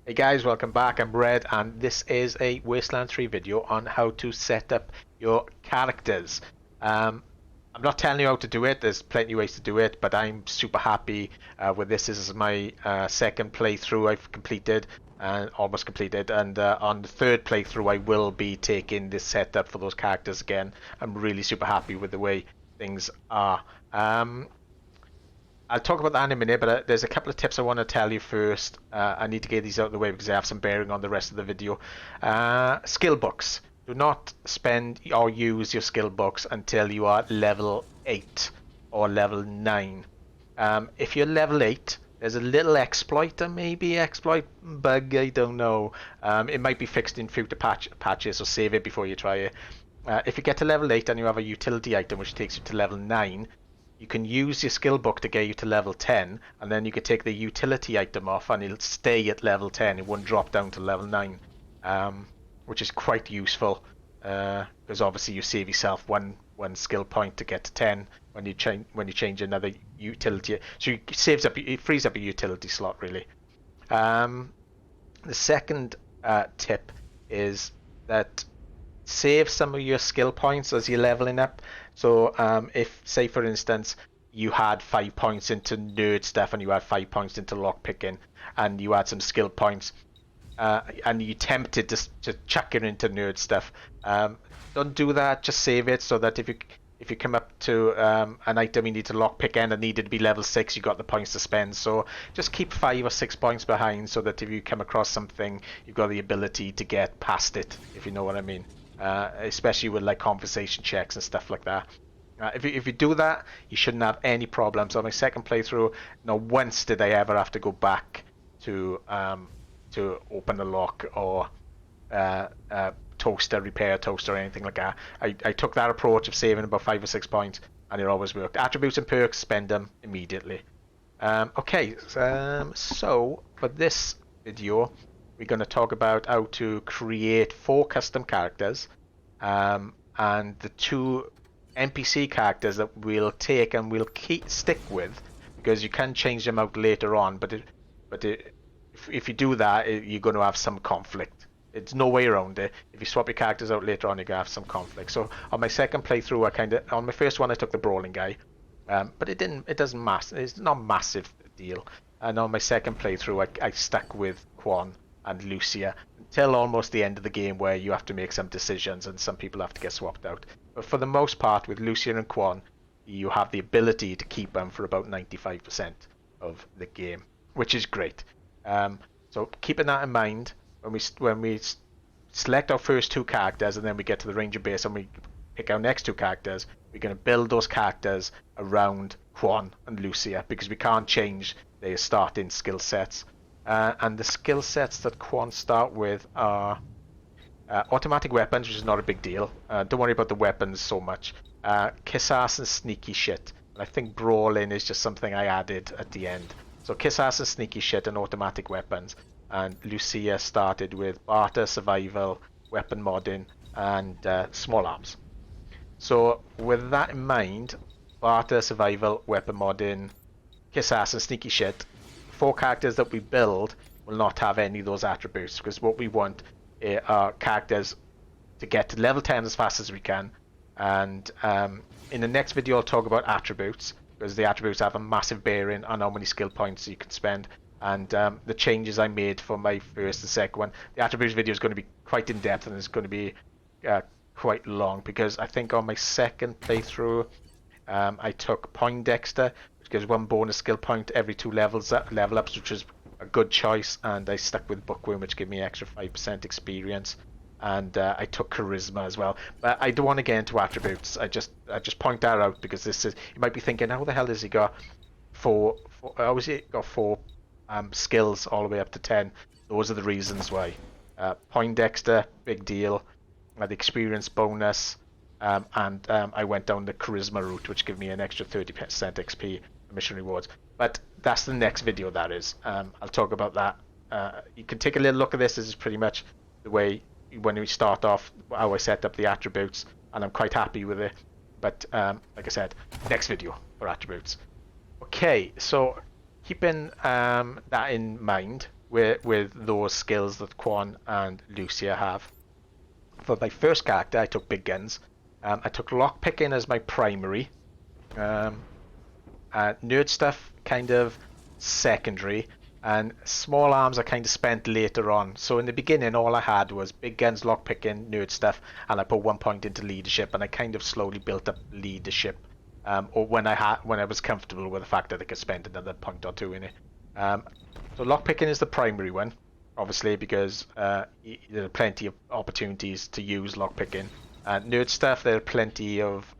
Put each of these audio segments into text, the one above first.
Hey guys, welcome back. I'm Red, and this is a Wasteland 3 video on how to set up your characters. Um, I'm not telling you how to do it, there's plenty of ways to do it, but I'm super happy with this. This is my second playthrough I've completed, and almost completed, and on the third playthrough I will be taking this setup for those characters again. I'm really super happy with the way things are. I'll talk about that in a minute, but there's a couple of tips I want to tell you first. I need to get these out of the way because they have some bearing on the rest of the video. Skill books. Do not spend or use your skill books until you are level 8 or level 9. If you're level 8, there's a little exploit, or maybe exploit bug, I don't know. It might be fixed in future patches, so save it before you try it. If you get to level 8 and you have a utility item which takes you to level 9, you can use your skill book to get you to level 10, and then you could take the utility item off and it'll stay at level 10. It won't drop down to level 9, which is quite useful, because obviously you save yourself one skill point to get to 10 when you change another utility. So it frees up a utility slot, really. The second tip is that save some of your skill points as you're leveling up. So if, say for instance, you had 5 points into nerd stuff and you had 5 points into lockpicking and you had some skill points, and you tempted to chuck it into nerd stuff, don't do that. Just save it so that if you come up to an item you need to lockpick and it needed to be level 6, you got the points to spend. So just keep 5 or 6 points behind so that if you come across something, you've got the ability to get past it, if you know what I mean. Especially with like conversation checks and stuff like that. If you do that, you shouldn't have any problems. On my second playthrough, not once did I ever have to go back to open the lock or repair a toaster or anything like that. I took that approach of saving about 5 or 6 points, and it always worked. Attributes and perks, spend them immediately. So for this video, we're going to talk about how to create 4 custom characters, and the 2 NPC characters that we'll take and we'll stick with, because you can change them out later on. But if you do that, you're going to have some conflict. It's no way around it. If you swap your characters out later on, you're going to have some conflict. So on my second playthrough, on my first one I took the brawling guy, but it's not a massive deal. And on my second playthrough, I stuck with Quan and Lucia until almost the end of the game, where you have to make some decisions and some people have to get swapped out. But for the most part, with Lucia and Quan, you have the ability to keep them for about 95% of the game, which is great. So keeping that in mind, when we select our first 2 characters and then we get to the ranger base and we pick our next 2 characters, we're going to build those characters around Quan and Lucia, because we can't change their starting skill sets. And the skill sets that Quan start with are automatic weapons, which is not a big deal. Don't worry about the weapons so much. Kiss ass and sneaky shit. And I think brawling is just something I added at the end. So kiss ass and sneaky shit and automatic weapons. And Lucia started with barter, survival, weapon modding, and small arms. So with that in mind, barter, survival, weapon modding, kiss ass and sneaky shit, 4 characters that we build will not have any of those attributes, because what we want are characters to get to level 10 as fast as we can. And in the next video I'll talk about attributes, because the attributes have a massive bearing on how many skill points you can spend, and the changes I made for my first and second one. The attributes video is going to be quite in depth, and it's going to be quite long, because I think on my second playthrough I took Poindexter, which gives 1 bonus skill point every 2 level ups, which was a good choice, and I stuck with Bookworm, which gave me extra 5% experience, and I took Charisma as well. But I don't want to get into attributes. I just point that out, because this is, you might be thinking, how the hell has he got 4 skills all the way up to 10? Those are the reasons why. Poindexter, big deal. The experience bonus, and I went down the charisma route, which gave me an extra 30% XP mission rewards. But that's the next video, that is. I'll talk about that. You can take a little look at this. This is pretty much the way, when we start off, how I set up the attributes, and I'm quite happy with it. But like I said, next video for attributes. Okay, so keeping that in mind, with those skills that Quan and Lucia have. For my first character, I took big guns. I took lockpicking as my primary. Nerd stuff kind of secondary, and small arms I kind of spent later on. So in the beginning, all I had was big guns, lockpicking, nerd stuff, and I put 1 point into leadership, and I kind of slowly built up leadership. Or when I was comfortable with the fact that I could spend another point or two in it. So lockpicking is the primary one, obviously, because there are plenty of opportunities to use lockpicking. Nerd stuff, there are plenty of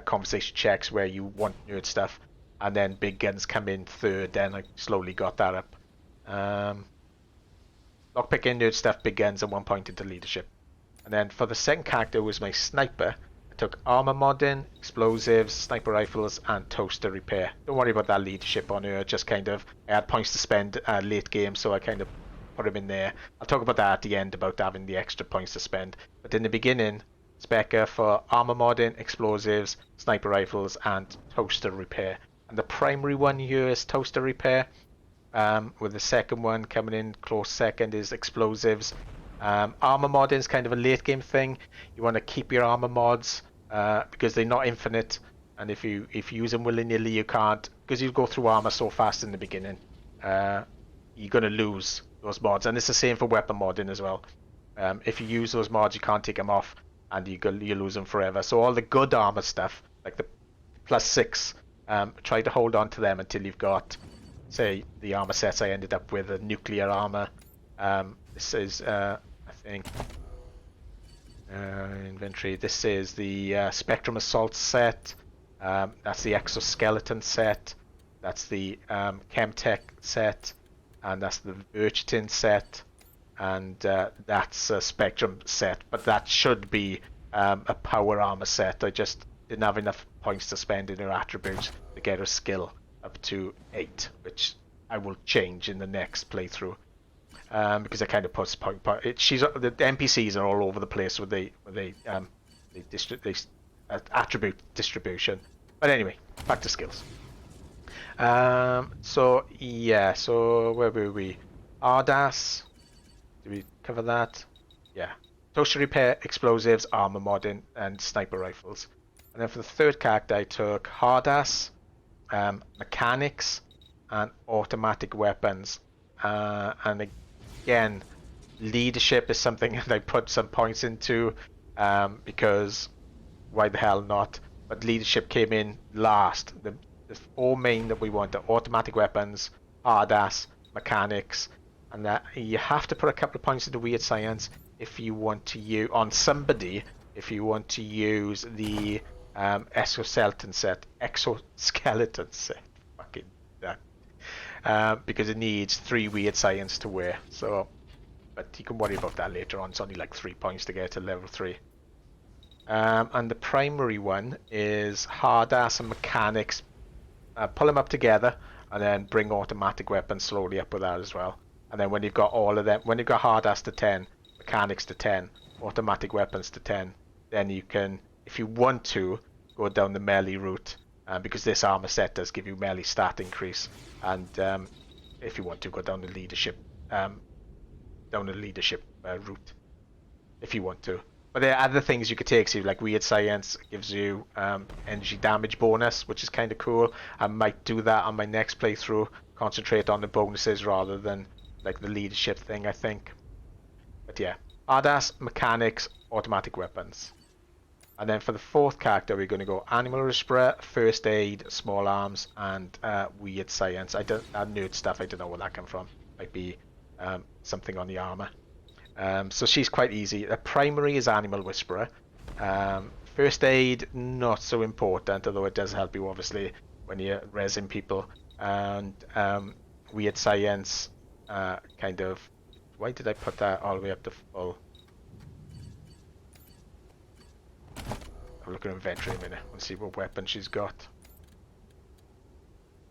conversation checks where you want nerd stuff, and then big guns come in third. Then I slowly got that up. Lockpicking, nerd stuff, big guns, and 1 point into leadership. And then for the second character was my sniper. I took armor modding, explosives, sniper rifles, and toaster repair. Don't worry about that leadership on her. Just kind of, I had points to spend late game, so I kind of put him in there. I'll talk about that at the end about having the extra points to spend. But in the beginning, Specker for armor modding, explosives, sniper rifles, and toaster repair. And the primary one here is toaster repair, with the second one coming in close second is explosives. Armor modding is kind of a late game thing. You want to keep your armor mods because they're not infinite, and if you use them willy-nilly, you can't, because you go through armor so fast in the beginning. You're going to lose those mods, and it's the same for weapon modding as well. If you use those mods, you can't take them off, and you lose them forever. So all the good armor stuff, like the +6, try to hold on to them until you've got, say, the armor sets I ended up with, a nuclear armor. This is, I think, inventory. This is the Spectrum Assault set. That's the Exoskeleton set. That's the Chemtech set. And that's the Virchitin set. And that's a Spectrum set. But that should be a power armor set. I just didn't have enough points to spend in her attributes to get her skill up to 8, which I will change in the next playthrough. Because I kind of put the NPCs are all over the place with the attribute distribution. But anyway, back to skills. So where were we? Ardas. Did we cover that? Yeah. Toaster repair, explosives, armor modding, and sniper rifles. And then for the third character, I took Hardass, mechanics, and automatic weapons. And again, leadership is something that I put some points into, because why the hell not? But leadership came in last. The 4 main that we want are automatic weapons, Hardass, mechanics, and that you have to put a couple of points into weird science if you want to use on somebody. If you want to use the exoskeleton set, fucking that, because it needs 3 weird science to wear. So, but you can worry about that later on. It's only like 3 points to get to level 3. And the primary one is Hardass and mechanics. Pull them up together, and then bring automatic weapons slowly up with that as well. And then when you've got all of them, when you've got Hardass to 10, mechanics to 10, automatic weapons to 10, then you can, if you want to, go down the melee route, because this armor set does give you melee stat increase. And if you want to, go down the leadership, route, if you want to. But there are other things you could take, so like weird science gives you energy damage bonus, which is kind of cool. I might do that on my next playthrough, concentrate on the bonuses rather than like the leadership thing, I think. But yeah, Ardas, mechanics, automatic weapons. And then for the fourth character, we're going to go animal whisperer, first aid, small arms, and weird science. Nerd stuff, I don't know where that came from. Might be something on the armor. So she's quite easy. The primary is animal whisperer. First aid, not so important, although it does help you obviously when you're resin people. And weird science, kind of. Why did I put that all the way up to full? I'll look at her inventory in a minute and see what weapon she's got.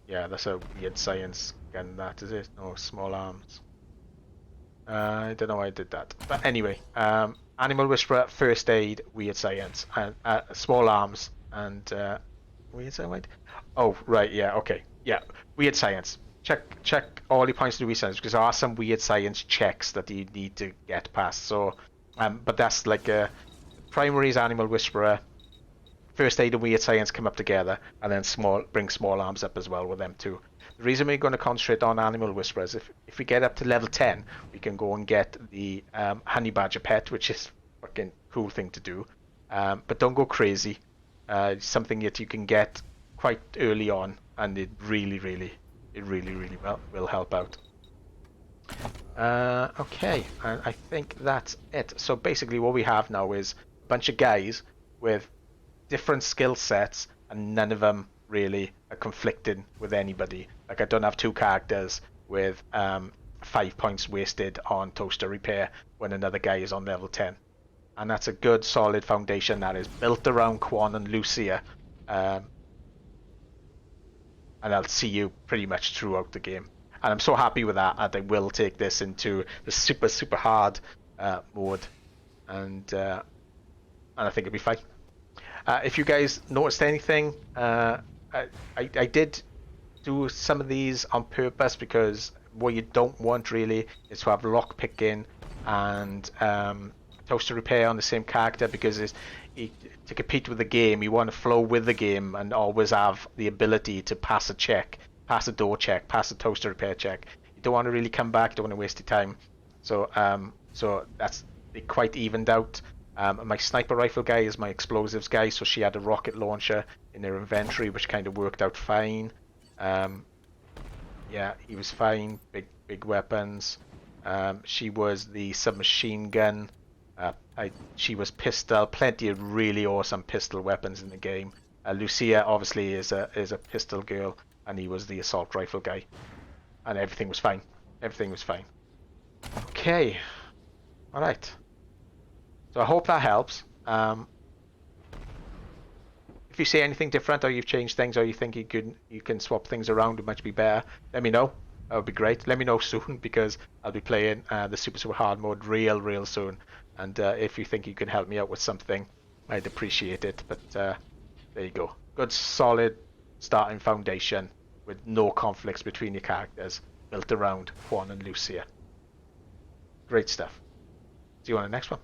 Yeah, that's a weird science gun, that is it? No, small arms. I don't know why I did that. But anyway, animal whisperer, first aid, weird science, and small arms, and weird science. Oh, right, yeah, okay. Yeah, weird science. check all your points to do science because there are some weird science checks that you need to get past. So, but that's like primary is Animal Whisperer, first aid and weird science come up together, and then bring small arms up as well with them too. The reason we're going to concentrate on Animal Whisperers, if we get up to level 10, we can go and get the Honey Badger pet, which is a fucking cool thing to do. But don't go crazy. It's something that you can get quite early on, and it really will help out. Okay, and I think that's it. So basically what we have now is a bunch of guys with different skill sets, and none of them really are conflicting with anybody. Like I don't have two characters with 5 points wasted on toaster repair when another guy is on level 10. And that's a good solid foundation that is built around Quan and Lucia. And I'll see you pretty much throughout the game. And I'm so happy with that they will take this into the super hard mode. And I think it'll be fine. If you guys noticed anything, I did do some of these on purpose because what you don't want really is to have lock picking and toaster repair on the same character, because to compete with the game, you want to flow with the game and always have the ability to pass a check, pass a door check, pass a toaster repair check. You don't want to really come back, don't want to waste your time. So that's quite evened out. My sniper rifle guy is my explosives guy, so she had a rocket launcher in her inventory, which kind of worked out fine. Yeah, he was fine. Big weapons. She was the submachine gun. She was pistol. Plenty of really awesome pistol weapons in the game. Lucia obviously is a pistol girl, and he was the assault rifle guy. And everything was fine. Everything was fine. Okay. All right. So I hope that helps. If you see anything different, or you've changed things, or you think you can swap things around, it might be better, let me know. That would be great. Let me know soon, because I'll be playing the super hard mode real soon. And if you think you can help me out with something, I'd appreciate it. But there you go. Good solid starting foundation with no conflicts between your characters, built around Juan and Lucia. Great stuff. See you on the next one.